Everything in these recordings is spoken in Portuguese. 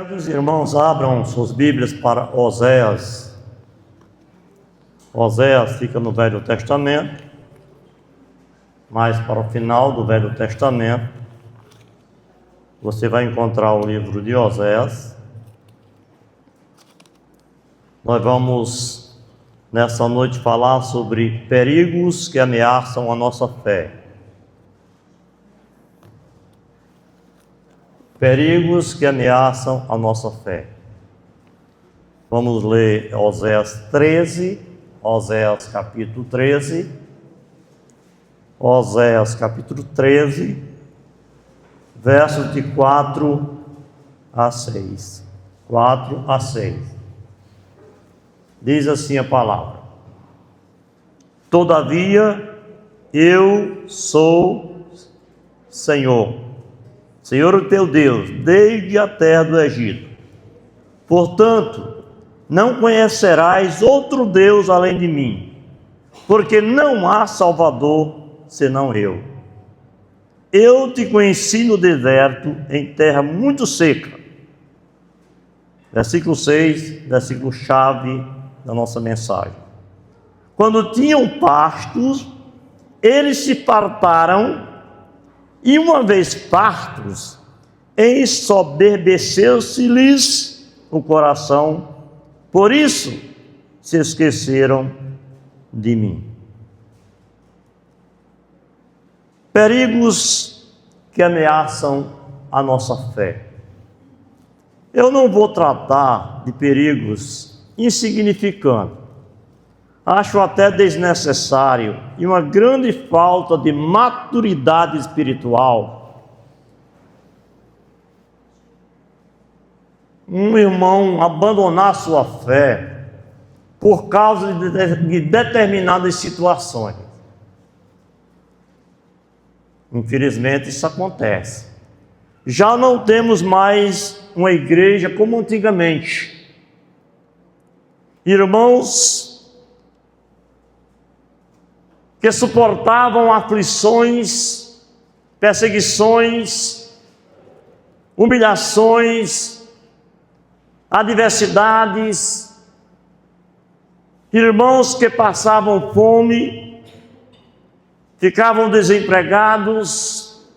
Quero que os irmãos abram suas Bíblias para Oséias. Oséias fica no Velho Testamento, mais para o final do Velho Testamento. Você vai encontrar o livro de Oséias. Nós vamos, nessa noite, falar sobre perigos que ameaçam a nossa fé. Perigos que ameaçam a nossa fé. Vamos ler Oséias 13, Oséias capítulo 13, Oséias capítulo 13, versos de 4 a 6. 4 a 6. Diz assim a palavra: Todavia, eu sou Senhor o teu Deus, desde a terra do Egito. Portanto, não conhecerás outro Deus além de mim, porque não há Salvador senão eu. Eu te conheci no deserto, em terra muito seca. Versículo 6, versículo chave da nossa mensagem. Quando tinham pastos, eles se fartaram, e uma vez fartos, ensoberbeceu-se-lhes o coração, por isso se esqueceram de mim. Perigos que ameaçam a nossa fé. Eu não vou tratar de perigos insignificantes. Acho até desnecessário e uma grande falta de maturidade espiritual um irmão abandonar sua fé por causa de determinadas situações. Infelizmente isso acontece. Já não temos mais uma igreja como antigamente. Irmãos que suportavam aflições, perseguições, humilhações, adversidades, irmãos que passavam fome, ficavam desempregados.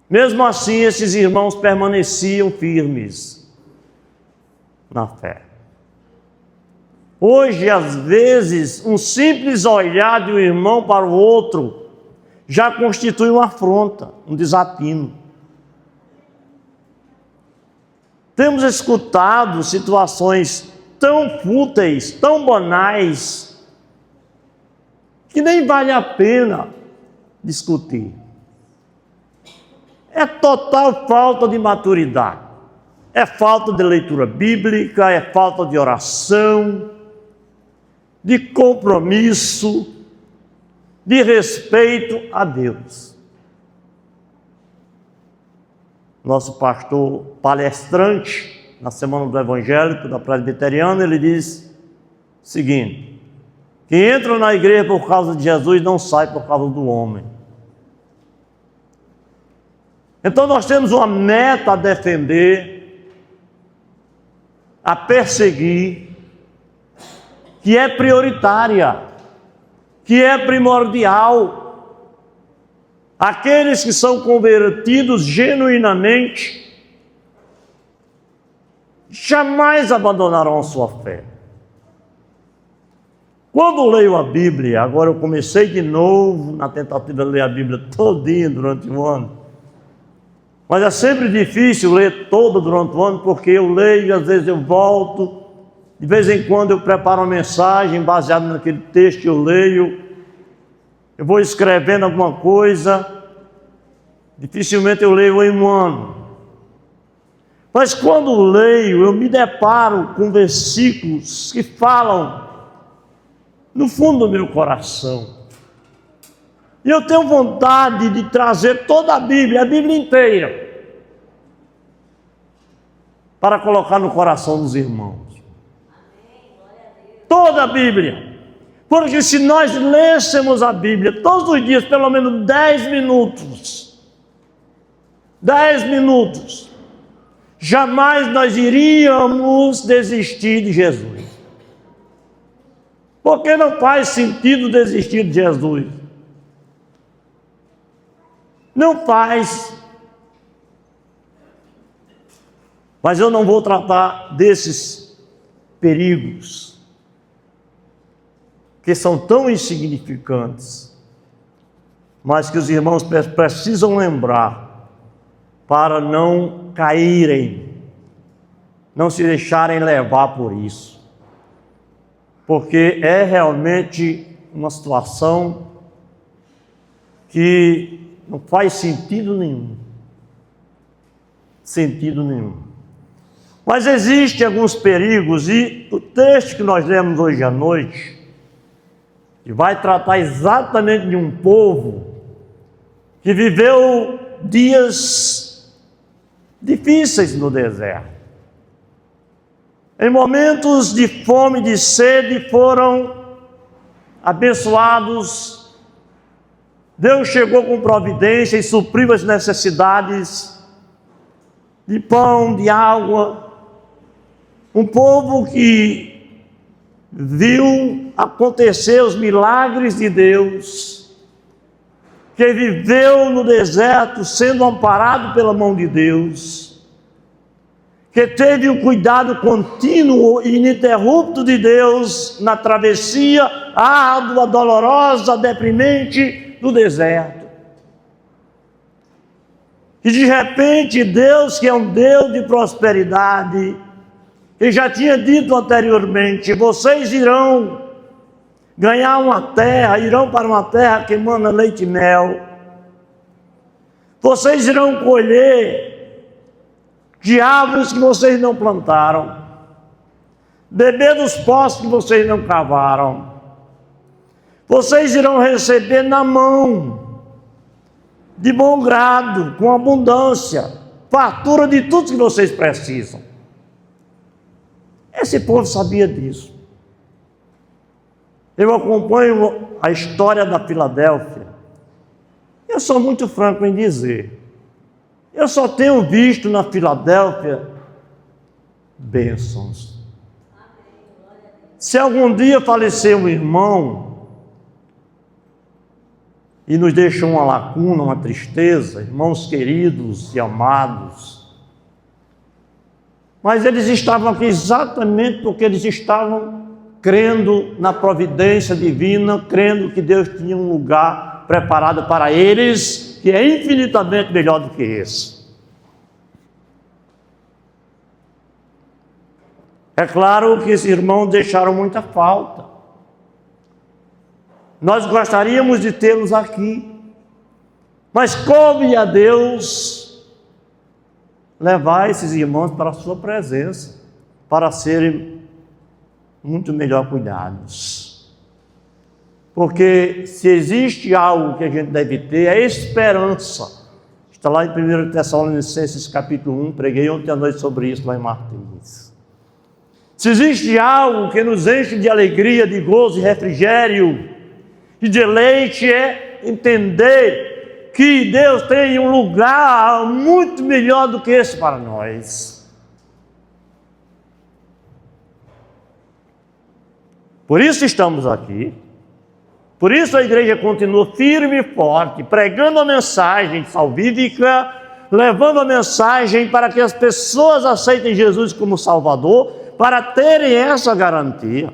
Mesmo assim, esses irmãos permaneciam firmes na fé. Hoje, às vezes, um simples olhar de um irmão para o outro já constitui uma afronta, um desatino. Temos escutado situações tão fúteis, tão banais, que nem vale a pena discutir. É total falta de maturidade, é falta de leitura bíblica, é falta de oração, de compromisso, de respeito a Deus. Nosso pastor palestrante, na Semana do Evangélico, da Presbiteriana, ele diz o seguinte: quem entra na igreja por causa de Jesus não sai por causa do homem. Então nós temos uma meta a defender, a perseguir, que é prioritária, que é primordial. Aqueles que são convertidos genuinamente jamais abandonarão a sua fé. Quando leio a Bíblia, agora eu comecei de novo na tentativa de ler a Bíblia todinha durante o ano, mas é sempre difícil ler toda durante o ano, porque eu leio, às vezes eu volto, de vez em quando eu preparo uma mensagem baseada naquele texto que eu leio, eu vou escrevendo alguma coisa, dificilmente eu leio em um ano. Mas quando leio, eu me deparo com versículos que falam no fundo do meu coração. E eu tenho vontade de trazer toda a Bíblia inteira, para colocar no coração dos irmãos. Toda a Bíblia. Porque se nós lêssemos a Bíblia todos os dias, pelo menos 10 minutos, jamais nós iríamos desistir de Jesus. Porque não faz sentido desistir de Jesus. Não faz. Mas eu não vou tratar desses perigos, que são tão insignificantes, mas que os irmãos precisam lembrar para não caírem, não se deixarem levar por isso. Porque é realmente uma situação que não faz sentido nenhum. Sentido nenhum. Mas existem alguns perigos, e o texto que nós lemos hoje à noite, que vai tratar exatamente de um povo que viveu dias difíceis no deserto. Em momentos de fome e de sede foram abençoados. Deus chegou com providência e supriu as necessidades de pão, de água. Um povo que viu acontecer os milagres de Deus, que viveu no deserto sendo amparado pela mão de Deus, que teve o cuidado contínuo e ininterrupto de Deus na travessia árdua, dolorosa, deprimente do deserto. E de repente Deus, que é um Deus de prosperidade, que já tinha dito anteriormente, vocês irão ganhar uma terra, irão para uma terra que emana leite e mel. Vocês irão colher de árvores que vocês não plantaram, beber dos poços que vocês não cavaram. Vocês irão receber na mão, de bom grado, com abundância, fartura de tudo que vocês precisam. Esse povo sabia disso. Eu acompanho a história da Filadélfia. Eu sou muito franco em dizer, eu só tenho visto na Filadélfia bênçãos. Se algum dia falecer um irmão e nos deixou uma lacuna, uma tristeza, irmãos queridos e amados, mas eles estavam aqui exatamente porque eles estavam crendo na providência divina, crendo que Deus tinha um lugar preparado para eles, que é infinitamente melhor do que esse. É claro que esses irmãos deixaram muita falta. Nós gostaríamos de tê-los aqui, mas coube a Deus levar esses irmãos para a sua presença, para serem muito melhor cuidados. Porque se existe algo que a gente deve ter, é esperança. Está lá em 1 Tessalonicenses capítulo 1, preguei ontem à noite sobre isso lá em Martins. Se existe algo que nos enche de alegria, de gozo, de refrigério e de deleite, é entender que Deus tem um lugar muito melhor do que esse para nós. Por isso estamos aqui. Por isso a igreja continua firme e forte, pregando a mensagem salvífica, levando a mensagem para que as pessoas aceitem Jesus como Salvador, para terem essa garantia.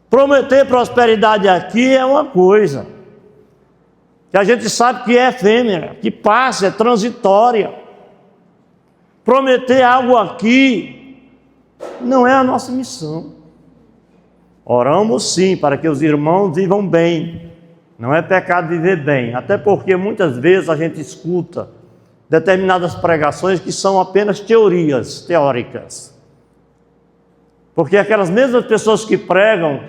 Prometer prosperidade aqui é uma coisa que a gente sabe que é efêmera, que passa, é transitória. Prometer algo aqui não é a nossa missão. Oramos sim para que os irmãos vivam bem. Não é pecado viver bem, até porque muitas vezes a gente escuta determinadas pregações que são apenas teorias teóricas. Porque aquelas mesmas pessoas que pregam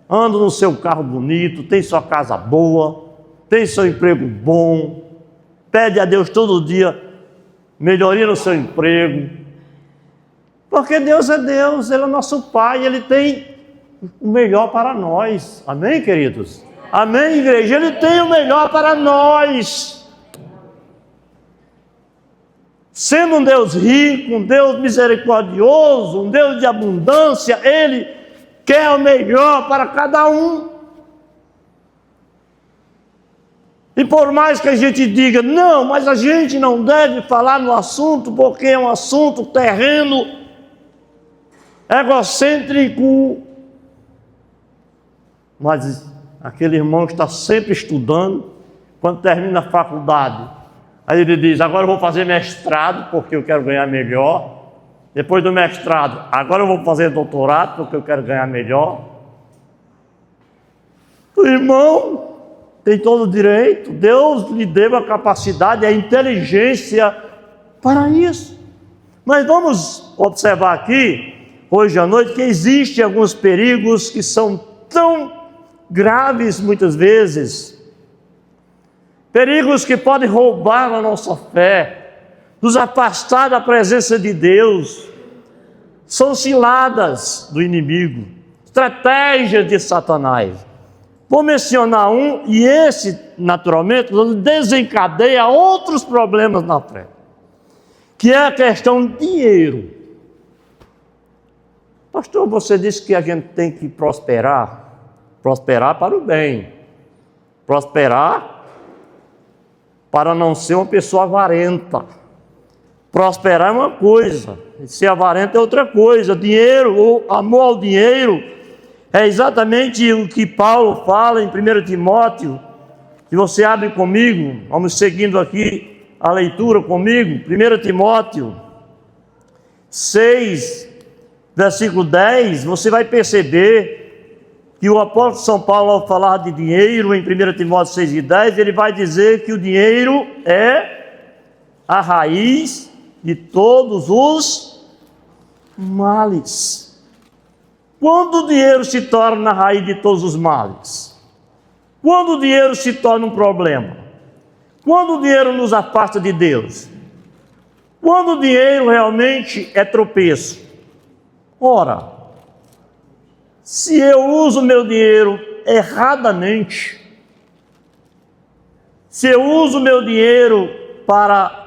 andam no seu carro bonito, têm sua casa boa, tem seu emprego bom, pede a Deus todo dia melhoria no seu emprego, porque Deus é Deus, Ele é nosso Pai, Ele tem o melhor para nós. Amém, queridos? Amém, igreja? Ele tem o melhor para nós. Sendo um Deus rico, um Deus misericordioso, um Deus de abundância, Ele quer o melhor para cada um. E por mais que a gente diga, não, mas a gente não deve falar no assunto, porque é um assunto terreno, egocêntrico, mas aquele irmão que está sempre estudando, quando termina a faculdade, aí ele diz, agora eu vou fazer mestrado, porque eu quero ganhar melhor. Depois do mestrado, agora eu vou fazer doutorado, porque eu quero ganhar melhor. O irmão tem todo o direito, Deus lhe deu a capacidade, a inteligência para isso. Mas vamos observar aqui, hoje à noite, que existem alguns perigos que são tão graves muitas vezes, perigos que podem roubar a nossa fé, nos afastar da presença de Deus. São ciladas do inimigo, estratégias de Satanás. Vou mencionar um, e esse, naturalmente, desencadeia outros problemas na fé, que é a questão do dinheiro. Pastor, você disse que a gente tem que prosperar para o bem, prosperar para não ser uma pessoa avarenta. Prosperar é uma coisa, ser avarento é outra coisa. Dinheiro, ou amor ao dinheiro, é exatamente o que Paulo fala em 1 Timóteo, que você abre comigo, vamos seguindo aqui a leitura comigo, 1 Timóteo 6, versículo 10, você vai perceber que o apóstolo São Paulo, ao falar de dinheiro, em 1 Timóteo 6 e 10, ele vai dizer que o dinheiro é a raiz de todos os males. Quando o dinheiro se torna a raiz de todos os males? Quando o dinheiro se torna um problema? Quando o dinheiro nos afasta de Deus? Quando o dinheiro realmente é tropeço? Ora, se eu uso meu dinheiro erradamente, se eu uso meu dinheiro para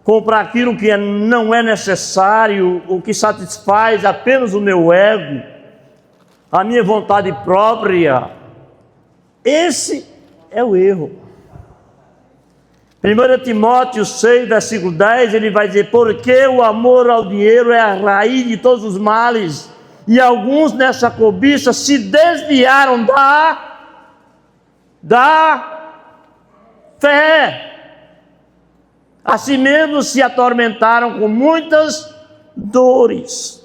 comprar aquilo que não é necessário, o que satisfaz apenas o meu ego, a minha vontade própria, esse é o erro. 1 Timóteo 6, versículo 10, ele vai dizer, porque o amor ao dinheiro é a raiz de todos os males, e alguns nessa cobiça se desviaram da fé. Assim mesmo se atormentaram com muitas dores.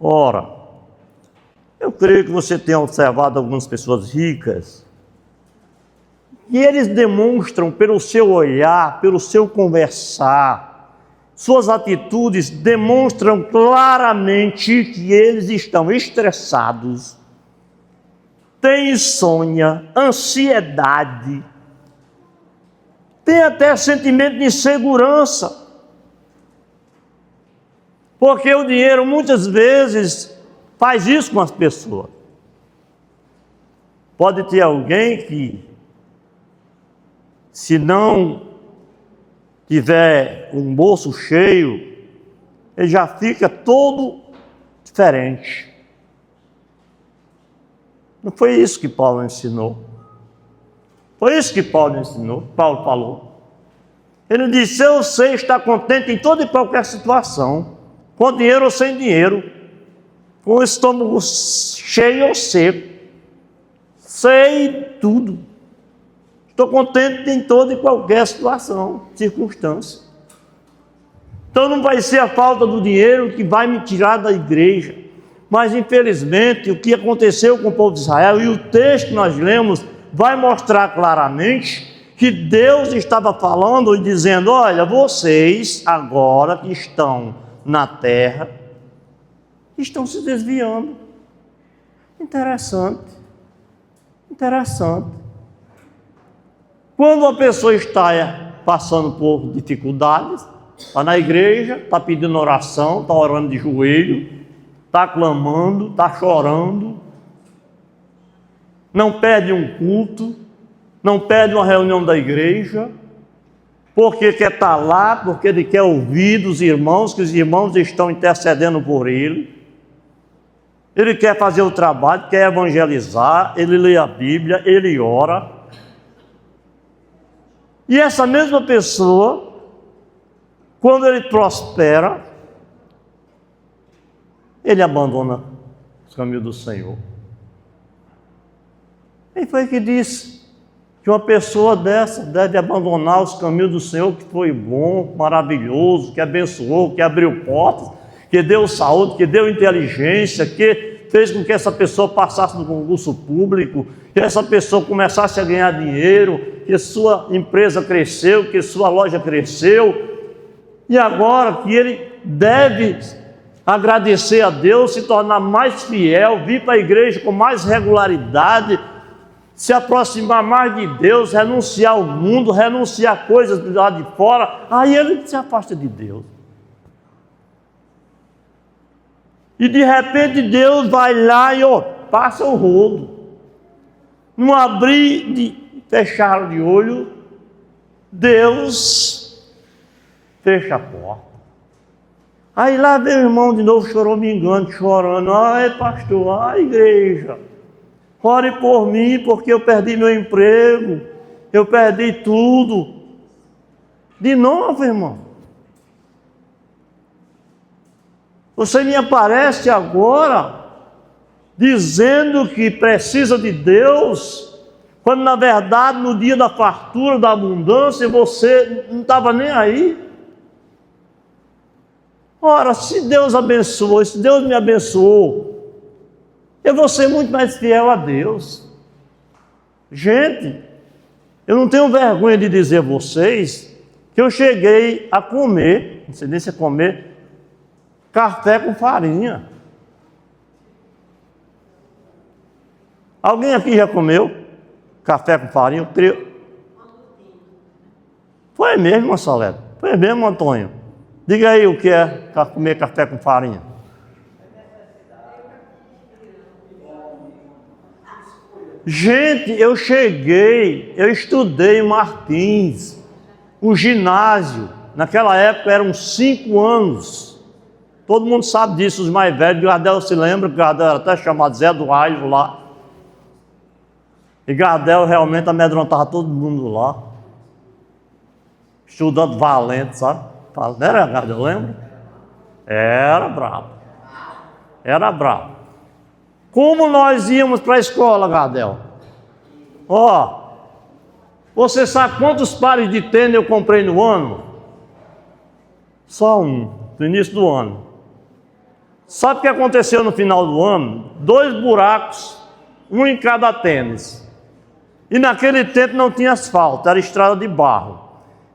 Ora, eu creio que você tenha observado algumas pessoas ricas, e eles demonstram pelo seu olhar, pelo seu conversar, suas atitudes demonstram claramente que eles estão estressados, têm insônia, ansiedade, têm até sentimento de insegurança, porque o dinheiro muitas vezes faz isso com as pessoas. Pode ter alguém que, se não tiver um bolso cheio, ele já fica todo diferente. Não foi isso que Paulo ensinou. Foi isso que Paulo ensinou, Paulo falou. Ele disse, eu sei estar contente em toda e qualquer situação, com dinheiro ou sem dinheiro, com o estômago cheio ou seco, sei tudo. Estou contente em toda e qualquer situação, circunstância. Então não vai ser a falta do dinheiro que vai me tirar da igreja. Mas infelizmente o que aconteceu com o povo de Israel, e o texto que nós lemos vai mostrar claramente que Deus estava falando e dizendo, olha, vocês agora que estão na terra, estão se desviando. Interessante. Quando uma pessoa está passando por dificuldades, está na igreja, está pedindo oração, está orando de joelho, está clamando, está chorando, não perde um culto, não perde uma reunião da igreja, porque quer estar lá, porque ele quer ouvir dos irmãos, que os irmãos estão intercedendo por ele. Ele quer fazer o trabalho, quer evangelizar, ele lê a Bíblia, ele ora. E essa mesma pessoa, quando ele prospera, ele abandona os caminhos do Senhor. Quem foi que disse que uma pessoa dessa deve abandonar os caminhos do Senhor, que foi bom, maravilhoso, que abençoou, que abriu portas, que deu saúde, que deu inteligência, que fez com que essa pessoa passasse no concurso público, que essa pessoa começasse a ganhar dinheiro, que sua empresa cresceu, que sua loja cresceu, e agora que ele deve agradecer a Deus, se tornar mais fiel, vir para a igreja com mais regularidade, se aproximar mais de Deus, renunciar ao mundo, renunciar a coisas do lado de fora, aí ele se afasta de Deus. E de repente Deus vai lá e passa o rodo. Não abrir e fechar de olho, Deus fecha a porta. Aí lá vem o irmão de novo choramingando, chorando. Ai, pastor, ai, igreja, ore por mim, porque eu perdi meu emprego, eu perdi tudo. De novo, irmão. Você me aparece agora dizendo que precisa de Deus, quando na verdade no dia da fartura, da abundância, você não estava nem aí. Ora, se Deus abençoou, se Deus me abençoou, eu vou ser muito mais fiel a Deus. Gente, eu não tenho vergonha de dizer a vocês que eu cheguei a comer, não sei nem se é comer, café com farinha. Alguém aqui já comeu café com farinha? Eu creio. Foi mesmo, Salete? Foi mesmo, Antônio? Diga aí o que é comer café com farinha. Gente, eu estudei em Martins, o ginásio, naquela época eram 5 anos. Todo mundo sabe disso, os mais velhos. Gardel se lembra, que Gardel era até chamado Zé do Raio lá. E Gardel realmente amedrontava todo mundo lá. Estudante valente, sabe? Não era, Gardel, lembra? Era bravo. Era bravo. Como nós íamos para a escola, Gardel? Você sabe quantos pares de tênis eu comprei no ano? Só um, no início do ano. Sabe o que aconteceu no final do ano? 2 buracos, um em cada tênis. E naquele tempo não tinha asfalto, era estrada de barro.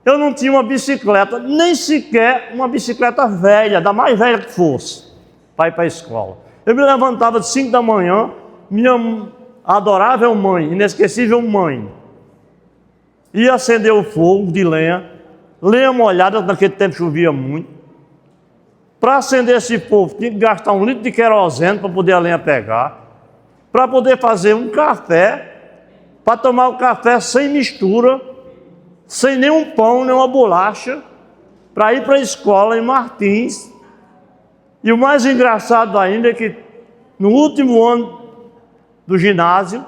Eu não tinha uma bicicleta, nem sequer uma bicicleta velha, da mais velha que fosse, para ir para a escola. Eu me levantava de 5 da manhã, minha adorável mãe, inesquecível mãe, ia acender o fogo de lenha molhada, naquele tempo chovia muito. Para acender esse fogo, tinha que gastar 1 litro de querosene para poder a lenha pegar, para poder fazer um café, para tomar o café sem mistura, sem nenhum pão, nenhuma bolacha, para ir para a escola em Martins. E o mais engraçado ainda é que no último ano do ginásio,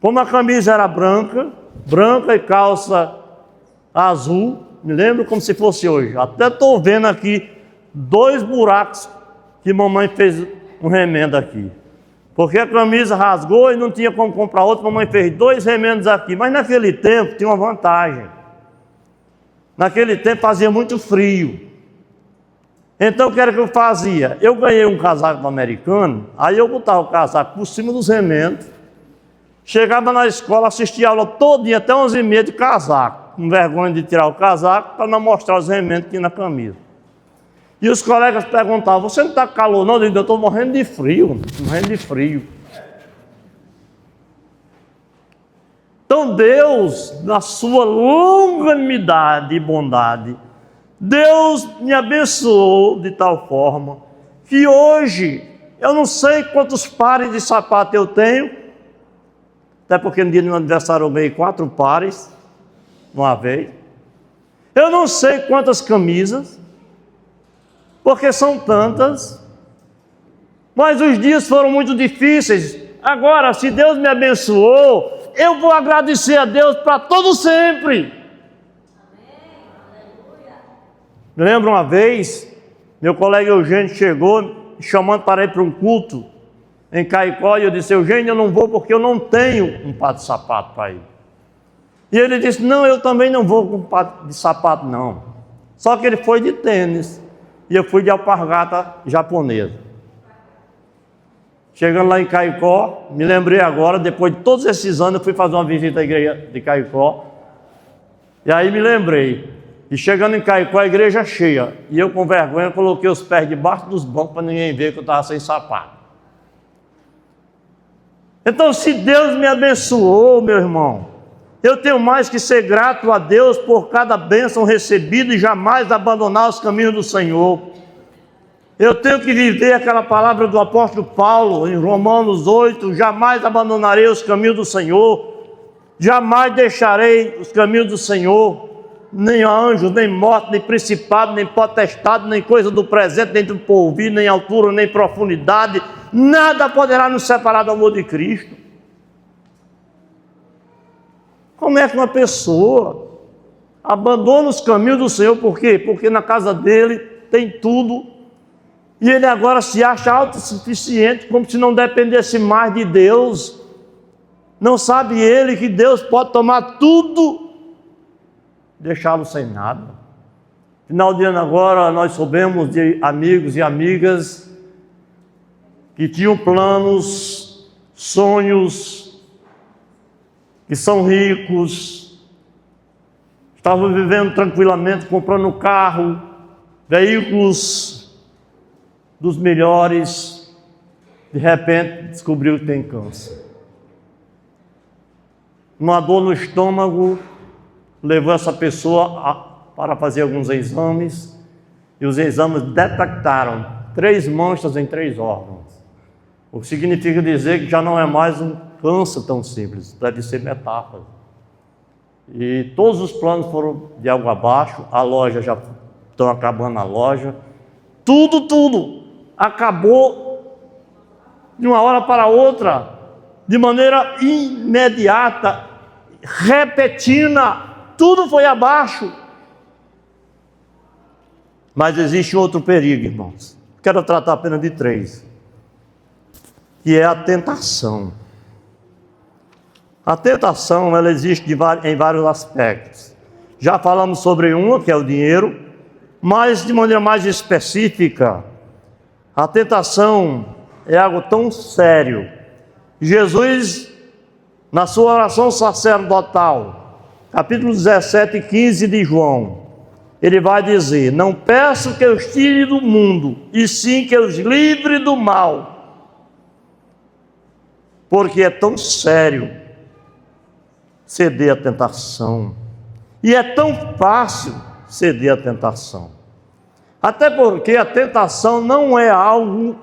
como a camisa era branca e calça azul, me lembro como se fosse hoje. Até estou vendo aqui 2 buracos que mamãe fez um remendo aqui. Porque a camisa rasgou e não tinha como comprar outra, mamãe fez 2 remendos aqui. Mas naquele tempo tinha uma vantagem. Naquele tempo fazia muito frio. Então o que era que eu fazia? Eu ganhei um casaco americano, aí eu botava o casaco por cima dos remendos, chegava na escola, assistia a aula todinha, até 11h30 de casaco, com vergonha de tirar o casaco para não mostrar os remendos que tinha na camisa. E os colegas perguntavam, você não está com calor não? Eu estou morrendo de frio, Então Deus, na sua longanimidade e bondade, Deus me abençoou de tal forma que hoje eu não sei quantos pares de sapato eu tenho, até porque no dia do meu aniversário eu ganhei 4 pares, uma vez. Eu não sei quantas camisas, porque são tantas, mas os dias foram muito difíceis. Agora, se Deus me abençoou, eu vou agradecer a Deus para todo sempre. Me lembro uma vez, meu colega Eugênio chegou me chamando para ir para um culto em Caicó, e eu disse: Eugênio, eu não vou porque eu não tenho um par de sapato para ir. E ele disse: não, eu também não vou com um par de sapato não. Só que ele foi de tênis e eu fui de alpargata japonesa. Chegando lá em Caicó, me lembrei agora, depois de todos esses anos, eu fui fazer uma visita à igreja de Caicó. E aí me lembrei. E chegando em Caicó, a igreja cheia. E eu, com vergonha, coloquei os pés debaixo dos bancos para ninguém ver que eu estava sem sapato. Então, se Deus me abençoou, meu irmão, eu tenho mais que ser grato a Deus por cada bênção recebida e jamais abandonar os caminhos do Senhor. Eu tenho que viver aquela palavra do apóstolo Paulo em Romanos 8: jamais abandonarei os caminhos do Senhor, jamais deixarei os caminhos do Senhor. Nem anjo, nem morte, nem principado, nem potestade, nem coisa do presente, nem do porvir, nem altura, nem profundidade, nada poderá nos separar do amor de Cristo. Como é que uma pessoa abandona os caminhos do Senhor? Por quê? Porque na casa dele tem tudo e ele agora se acha autossuficiente, como se não dependesse mais de Deus. Não sabe ele que Deus pode tomar tudo, deixá-lo sem nada. Final de ano agora, nós soubemos de amigos e amigas que tinham planos, sonhos, que são ricos, estavam vivendo tranquilamente, comprando carro, veículos dos melhores, de repente descobriu que tem câncer. Uma dor no estômago levou essa pessoa para fazer alguns exames, e os exames detectaram 3 manchas em 3 órgãos. O que significa dizer que já não é mais um câncer tão simples, deve ser metástase. E todos os planos foram de água abaixo, a loja já estão acabando a loja, tudo acabou de uma hora para outra, de maneira imediata, repentina. Tudo foi abaixo. Mas existe outro perigo, irmãos. Quero tratar apenas de 3. Que é a tentação. A tentação, ela existe em vários aspectos. Já falamos sobre uma, que é o dinheiro, mas de maneira mais específica, a tentação é algo tão sério. Jesus, na sua oração sacerdotal, capítulo 17 e 15 de João, ele vai dizer: não peço que eu os tire do mundo, e sim que eu os livre do mal. Porque é tão sério ceder à tentação, e é tão fácil ceder à tentação. Até porque a tentação não é algo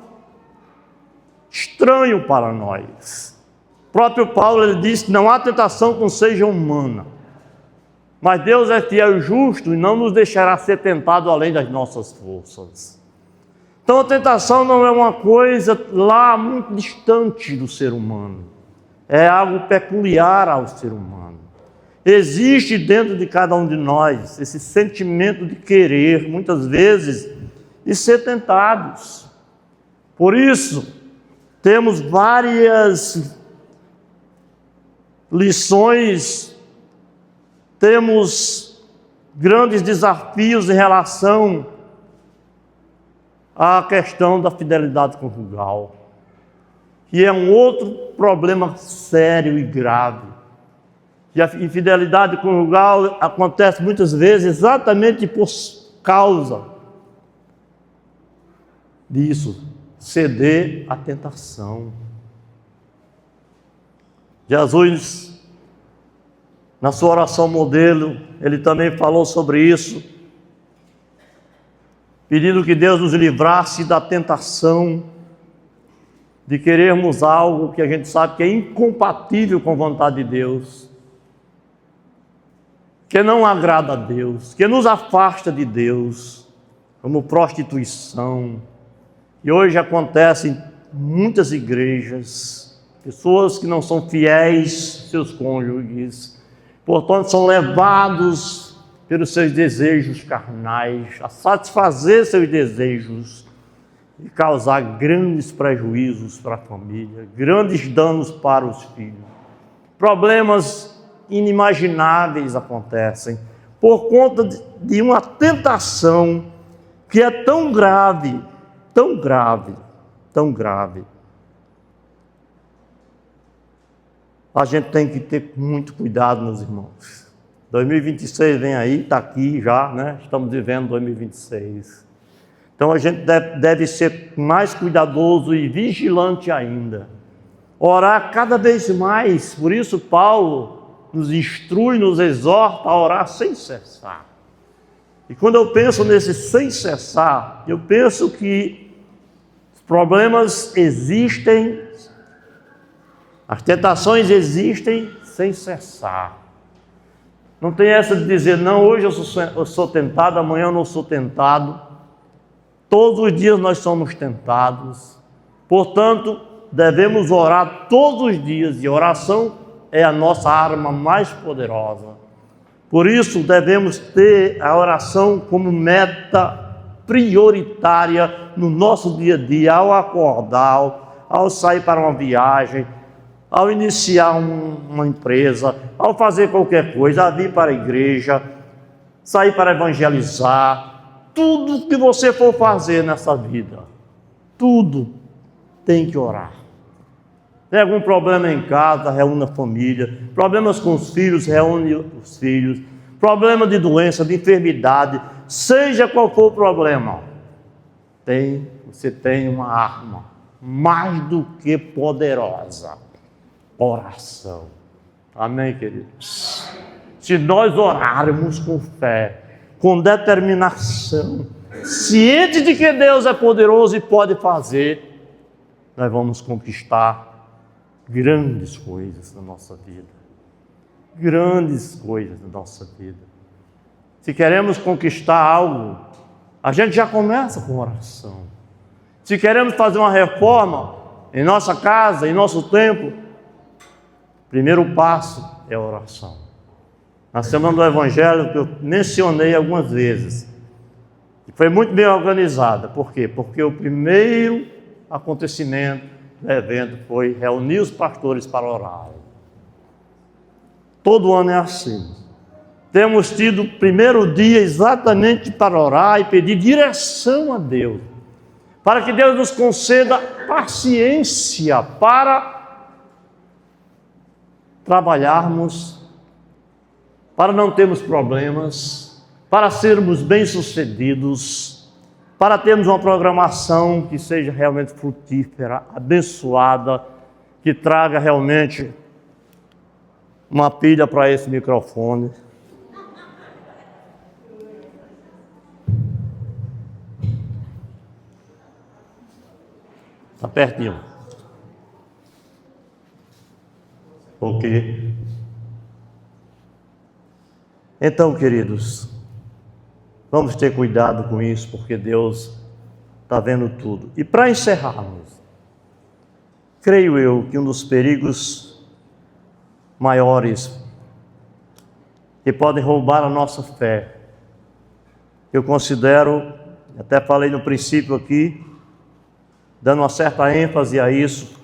estranho para nós. O próprio Paulo, ele disse: não há tentação que não seja humana. Mas Deus é fiel e justo e não nos deixará ser tentado além das nossas forças. Então a tentação não é uma coisa lá muito distante do ser humano. É algo peculiar ao ser humano. Existe dentro de cada um de nós esse sentimento de querer, muitas vezes, e ser tentados. Por isso, temos várias lições, temos grandes desafios em relação à questão da fidelidade conjugal, que é um outro problema sério e grave. E a infidelidade conjugal acontece muitas vezes exatamente por causa disso, ceder à tentação. Jesus, na sua oração modelo, ele também falou sobre isso, pedindo que Deus nos livrasse da tentação de querermos algo que a gente sabe que é incompatível com a vontade de Deus. que não agrada a Deus, que nos afasta de Deus, como prostituição. E hoje acontece em muitas igrejas, pessoas que não são fiéis aos seus cônjuges, portanto são levados pelos seus desejos carnais, a satisfazer seus desejos e causar grandes prejuízos para a família, grandes danos para os filhos. Problemas inimagináveis acontecem por conta de uma tentação que é tão grave, tão grave, tão grave. A gente tem que ter muito cuidado, meus irmãos. 2026 vem aí, está aqui já, né? Estamos vivendo 2026. Então a gente deve ser mais cuidadoso e vigilante ainda. Orar cada vez mais. Por isso Paulo nos instrui, nos exorta a orar sem cessar. E quando eu penso nesse sem cessar, eu penso que os problemas existem, as tentações existem sem cessar. Não tem essa de dizer, não, hoje eu sou tentado, amanhã eu não sou tentado. Todos os dias nós somos tentados. Portanto, devemos orar todos os dias, e oração é a nossa arma mais poderosa. Por isso, devemos ter a oração como meta prioritária no nosso dia a dia, ao acordar, ao sair para uma viagem, ao iniciar uma empresa, ao fazer qualquer coisa, a vir para a igreja, sair para evangelizar. Tudo que você for fazer nessa vida, tudo tem que orar. Tem algum problema em casa, reúne a família. Problemas com os filhos, reúne os filhos. Problema de doença, de enfermidade, seja qual for o problema, você tem uma arma mais do que poderosa: oração. Amém, queridos? Se nós orarmos com fé, com determinação, ciente de que Deus é poderoso e pode fazer, nós vamos conquistar grandes coisas na nossa vida. Grandes coisas na nossa vida. Se queremos conquistar algo, a gente já começa com oração. Se queremos fazer uma reforma em nossa casa, em nosso templo, o primeiro passo é a oração. Na semana do Evangelho, que eu mencionei algumas vezes, foi muito bem organizada. Por quê? Porque o primeiro acontecimento do evento foi reunir os pastores para orar. Todo ano é assim. Temos tido o primeiro dia exatamente para orar e pedir direção a Deus, para que Deus nos conceda paciência para trabalharmos, para não termos problemas, para sermos bem-sucedidos, para termos uma programação que seja realmente frutífera, abençoada, que traga realmente uma pilha para esse microfone. Está pertinho. Ok. Então, queridos, vamos ter cuidado com isso, porque Deus está vendo tudo. E para encerrarmos, creio eu que um dos perigos maiores que podem roubar a nossa fé, eu considero, até falei no princípio aqui, dando uma certa ênfase a isso,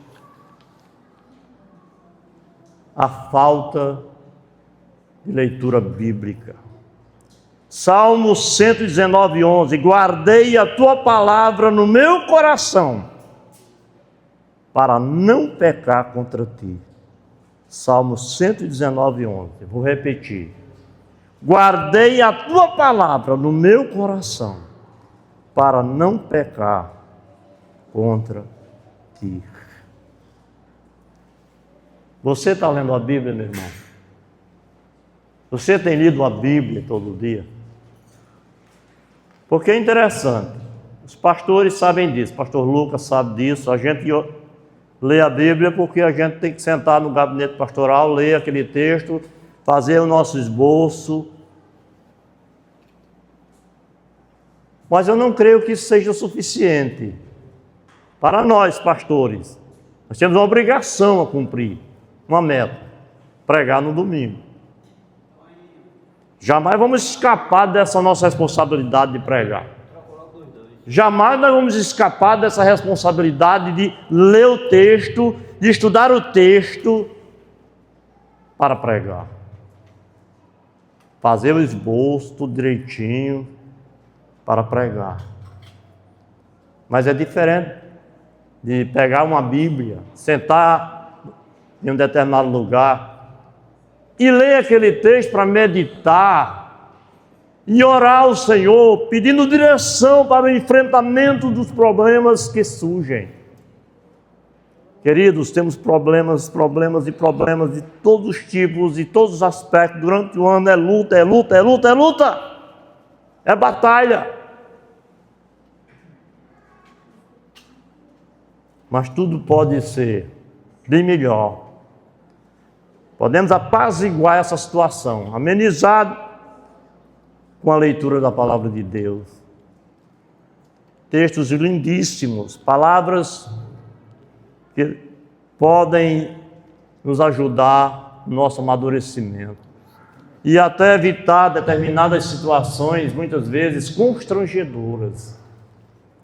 a falta de leitura bíblica. Salmo 119:11, guardei a tua palavra no meu coração, para não pecar contra ti. Salmo 119:11, vou repetir. Guardei a tua palavra no meu coração, para não pecar contra ti. Você está lendo a Bíblia, meu irmão? Você tem lido a Bíblia todo dia? Porque é interessante, os pastores sabem disso, o pastor Lucas sabe disso, a gente lê a Bíblia porque a gente tem que sentar no gabinete pastoral, ler aquele texto, fazer o nosso esboço. Mas eu não creio que isso seja suficiente para nós, pastores. Nós temos uma obrigação a cumprir, uma meta: pregar no domingo. Jamais vamos escapar dessa nossa responsabilidade de pregar. Jamais nós vamos escapar dessa responsabilidade de ler o texto, de estudar o texto para pregar. Fazer o esboço tudo direitinho para pregar. Mas é diferente de pegar uma Bíblia, sentar em um determinado lugar e ler aquele texto para meditar e orar ao Senhor, pedindo direção para o enfrentamento dos problemas que surgem. Queridos, temos problemas de todos os tipos, de todos os aspectos. Durante o ano é luta, é luta, é luta, é luta. É batalha. Mas tudo pode ser bem melhor. Podemos apaziguar essa situação, amenizar com a leitura da palavra de Deus. Textos lindíssimos, palavras que podem nos ajudar no nosso amadurecimento e até evitar determinadas situações, muitas vezes constrangedoras,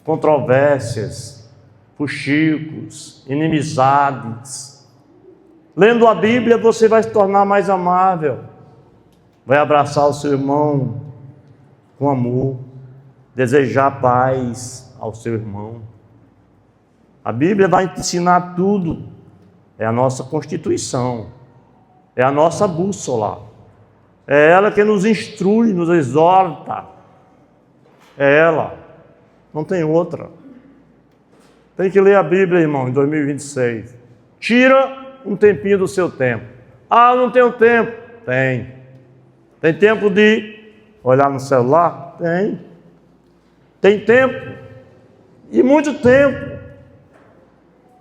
controvérsias, fuxicos, inimizades. Lendo a Bíblia, você vai se tornar mais amável, vai abraçar o seu irmão com amor, desejar paz ao seu irmão. A Bíblia vai te ensinar tudo. É a nossa constituição, é a nossa bússola, é ela que nos instrui, nos exorta, é ela, não tem outra. Tem que ler a Bíblia, irmão, em 2026. Tira um tempinho do seu tempo. Ah, não tenho tempo. Tem. Tem tempo de olhar no celular? Tem. Tem tempo, e muito tempo,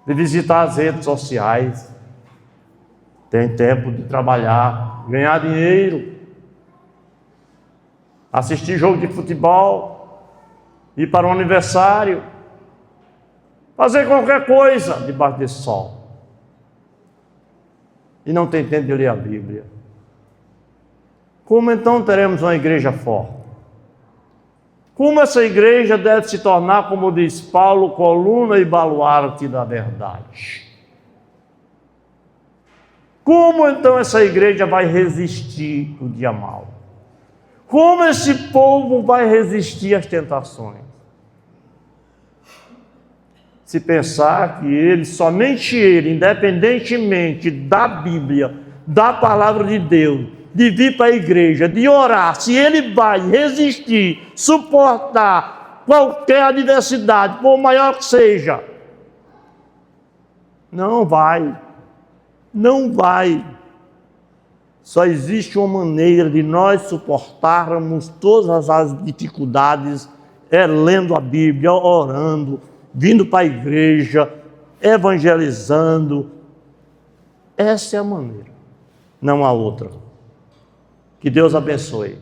de visitar as redes sociais. Tem tempo de trabalhar, ganhar dinheiro, assistir jogo de futebol, ir para um aniversário, fazer qualquer coisa debaixo desse sol. E não tem tempo de ler a Bíblia. Como então teremos uma igreja forte? Como essa igreja deve se tornar, como diz Paulo, coluna e baluarte da verdade? Como então essa igreja vai resistir o dia mau? Como esse povo vai resistir às tentações? Se pensar que ele, somente ele, independentemente da Bíblia, da palavra de Deus, de vir para a igreja, de orar, se ele vai resistir, suportar qualquer adversidade, por maior que seja, não vai. Não vai. Só existe uma maneira de nós suportarmos todas as dificuldades, é lendo a Bíblia, orando, vindo para a igreja, evangelizando. Essa é a maneira, não há outra. Que Deus abençoe.